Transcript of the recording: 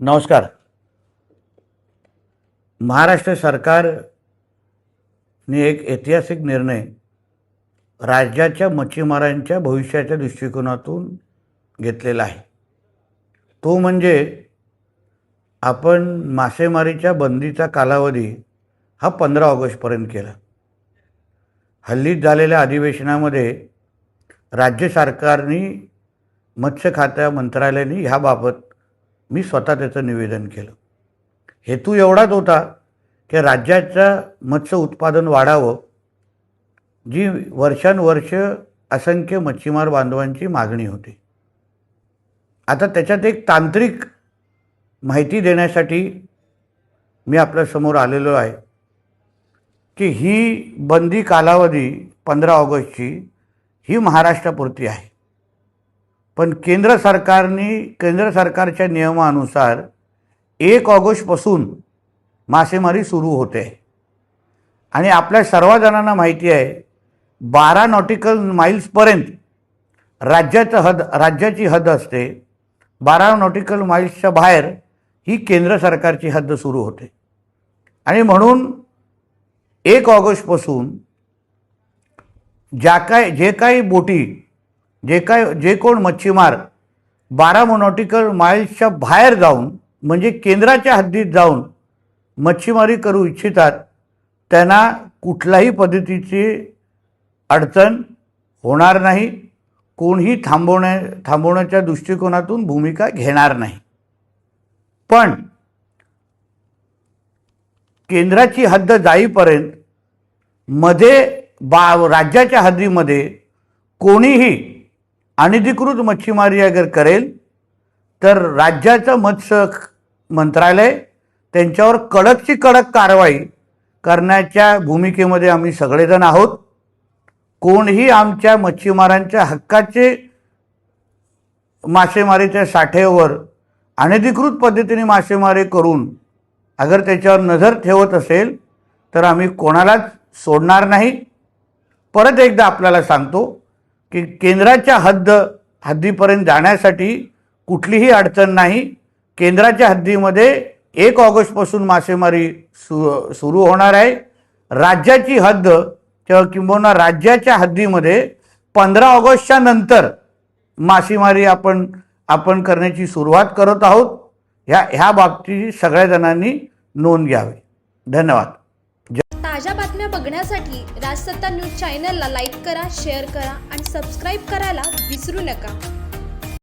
नमस्कार. महाराष्ट्र सरकारने एक ऐतिहासिक निर्णय राज्याच्या मच्छीमारांच्या भविष्याच्या दृष्टिकोनातून घेतलेला आहे. तो म्हणजे आपण मासेमारीच्या बंदीचा कालावधी हा 15 ऑगस्टपर्यंत केला. हल्लीत झालेल्या अधिवेशनामध्ये राज्य सरकारने मत्स्य खात्या मंत्रालयाने ह्याबाबत मी स्वतः त्याचं निवेदन केलं. हेतू एवढाच होता की राज्याचं मत्स्य उत्पादन वाढावं, जी वर्षानुवर्ष असंख्य मच्छीमार बांधवांची मागणी होती. आता त्याच्यात एक तांत्रिक माहिती देण्यासाठी मी आपल्यासमोर आलेलो आहे की ही बंदी कालावधी 15 ऑगस्टची ही महाराष्ट्रापुरती आहे. पण केंद्र सरकारच्या नियमानुसार 1 ऑगस्टपासून मासेमारी सुरू होते आणि आपल्या सर्वजणांना माहिती आहे 12 नॉटिकल माईल्सपर्यंत राज्याची हद्द असते. 12 नॉटिकल माईल्सच्या बाहेर ही केंद्र सरकारची हद्द सुरू होते आणि म्हणून 1 ऑगस्टपासून जे काही बोटी जे कोण मच्छीमार 12 नॉटिकल माईल्सच्या बाहेर जाऊन म्हणजे केंद्राच्या हद्दीत जाऊन मच्छीमारी करू इच्छितात त्यांना कुठल्याही पद्धतीची अडचण होणार नाही. कोणीही थांबवण्याच्या दृष्टिकोनातून भूमिका घेणार नाही. पण केंद्राची हद्द जाईपर्यंत राज्याच्या हद्दीमध्ये कोणीही अनधिकृत मच्छीमारी अगर करेल तर राज्याचं मत्स्य मंत्रालय त्यांच्यावर कडकची कडक कारवाई करण्याच्या भूमिकेमध्ये आम्ही सगळेजण आहोत. कोणीही आमच्या मच्छीमारांच्या हक्काचे मासेमारीच्या साठ्यावर अनधिकृत पद्धतीने मासेमारी करून अगर त्याच्यावर नजर ठेवत असेल तर आम्ही कोणालाच सोडणार नाही. परत एकदा आपल्याला सांगतो की केंद्राच्या हद्दीपर्यंत जाण्यासाठी कुठलीही अडचण नाही. केंद्राच्या हद्दीमध्ये 1 ऑगस्टपासून मासेमारी सुरू होणार आहे. राज्याची हद्द किंबहुना राज्याच्या हद्दीमध्ये 15 ऑगस्टच्या नंतर मासेमारी आपण करण्याची सुरुवात करत आहोत. ह्या बाबतीत सगळ्या जणांनी नोंद घ्यावी. धन्यवाद. ताज्या बातम्या बघण्यासाठी राजसत्ता न्यूज चॅनलला लाईक करा, शेअर करा आणि सबस्क्राईब करायला विसरू नका.